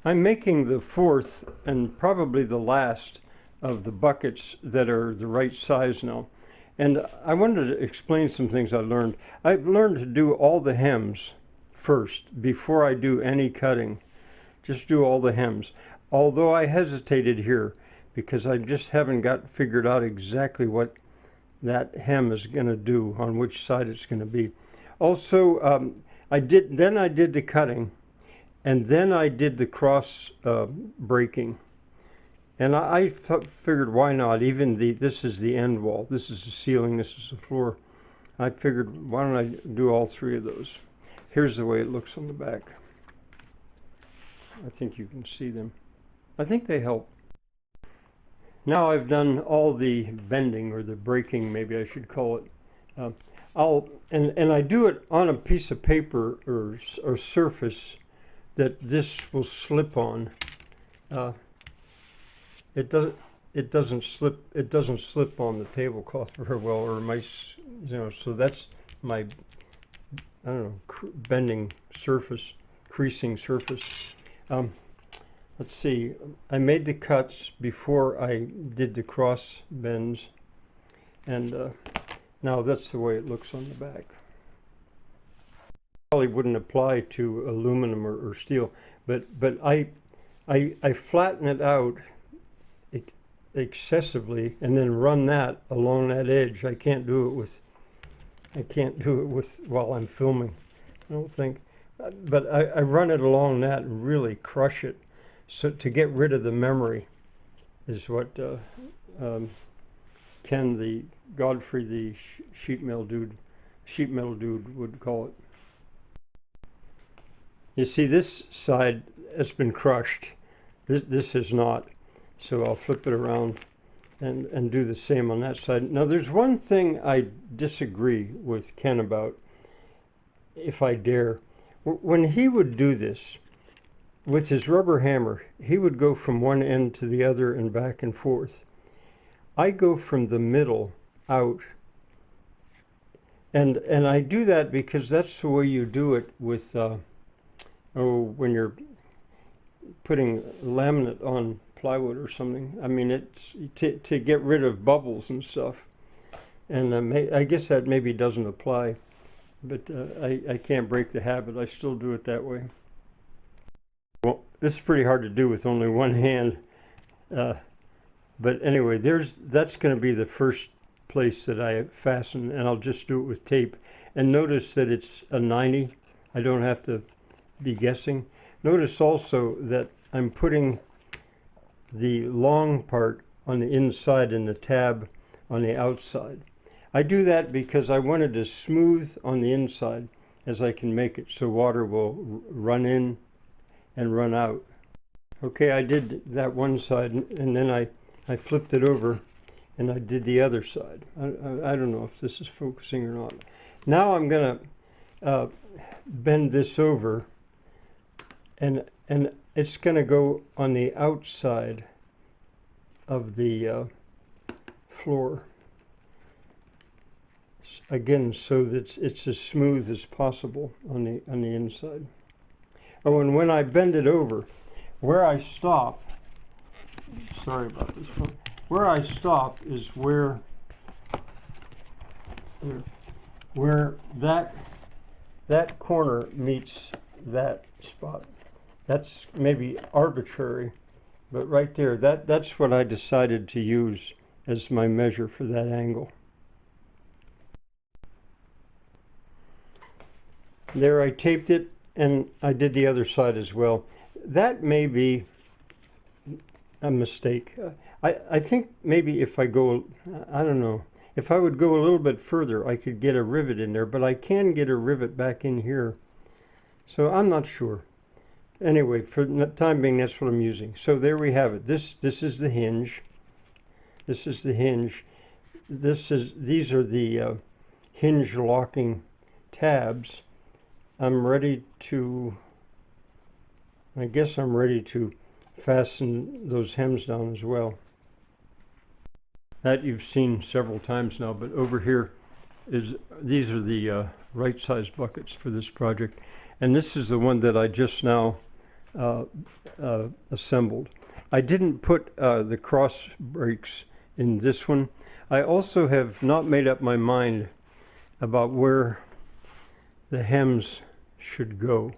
I'm making the fourth and probably the last of the buckets that are the right size now. And I wanted to explain some things I learned. I've learned to do all the hems first before I do any cutting. Just do all the hems. Although I hesitated here because I just haven't got figured out exactly what that hem is going to do, on which side it's going to be. Also, I did the cutting, and then I did the cross breaking. And I figured, why not? Even this is the end wall, this is the ceiling, this is the floor. I figured, why don't I do all three of those? Here's the way it looks on the back. I think you can see them. I think they help. Now I've done all the bending, or the breaking, maybe I should call it. And I do it on a piece of paper or surface that this will slip on. It doesn't slip on the tablecloth very well, or my, so that's my, I don't know, bending surface, creasing surface. Let's see, I made the cuts before I did the cross bends, and now that's the way it looks on the back. Probably wouldn't apply to aluminum or steel, but I flatten it out excessively and then run that along that edge. I can't do it with while I'm filming, I don't think. But I run it along that and really crush it, so to get rid of the memory is what Ken the Godfrey the sheet metal dude would call it. You see, this side has been crushed. This has not. So I'll flip it around and do the same on that side. Now there's one thing I disagree with Ken about, if I dare. When he would do this with his rubber hammer, he would go from one end to the other and back and forth. I go from the middle out. And I do that because that's the way you do it with, when you're putting laminate on plywood or something. I mean, it's to get rid of bubbles and stuff. And I guess that maybe doesn't apply, but I can't break the habit. I still do it that way. Well, this is pretty hard to do with only one hand. But anyway, that's going to be the first place that I fasten, and I'll just do it with tape. And notice that it's a 90. I don't have to be guessing. Notice also that I'm putting the long part on the inside and the tab on the outside. I do that because I want it as smooth on the inside as I can make it, so water will run in and run out. Okay, I did that one side, and then I flipped it over and I did the other side. I don't know if this is focusing or not. Now I'm gonna bend this over, and it's going to go on the outside of the floor. Again, so that it's as smooth as possible on the inside. Oh, and when I bend it over, where I stop, sorry about this one, where I stop is where that corner meets that spot. That's maybe arbitrary, but right there, that's what I decided to use as my measure for that angle. There, I taped it, and I did the other side as well. That may be a mistake. I think maybe if I go, I don't know, if I would go a little bit further, I could get a rivet in there, but I can get a rivet back in here. So I'm not sure. Anyway, for the time being, that's what I'm using. So there we have it. This is the hinge. This is the hinge. These are the hinge locking tabs. I'm ready to, I guess I'm ready to fasten those hems down as well. That you've seen several times now, but over here these are the right size buckets for this project. And this is the one that I just now assembled. I didn't put the cross brakes in this one. I also have not made up my mind about where the hems should go.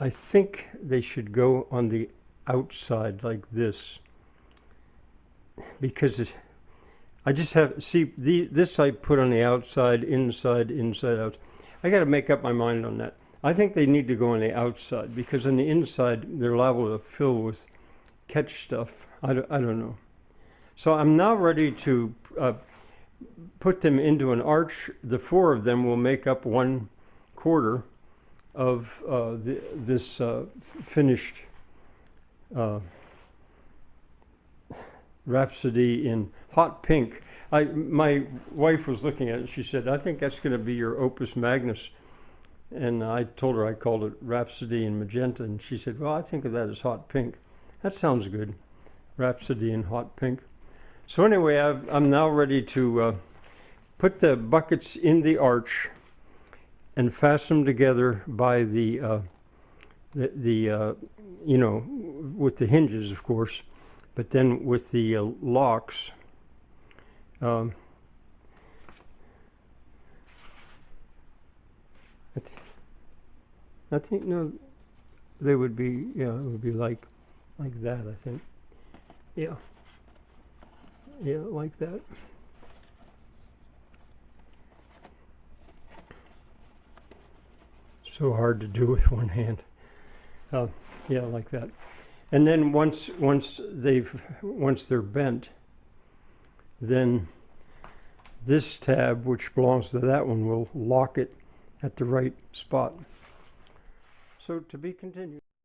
I think they should go on the outside like this, because I just have, see, this I put on the outside, inside, out. I got to make up my mind on that. I think they need to go on the outside, because on the inside they're liable to fill with catch stuff. I don't know. So I'm now ready to put them into an arch. The four of them will make up 1/4 of this finished Rhapsody in hot pink. My wife was looking at it. She said, "I think that's going to be your opus magnus." And I told her I called it Rhapsody in magenta, and she said, "Well, I think of that as hot pink." That sounds good, Rhapsody in hot pink. So anyway, I'm now ready to put the buckets in the arch and fasten them together by the you know, with the hinges, of course, but then with the locks. I think, no, they would be, yeah, it would be like that, I think. Yeah. Yeah, like that. So hard to do with one hand. Yeah, like that. And then once they're bent, then this tab, which belongs to that one, will lock it at the right spot. So to be continued.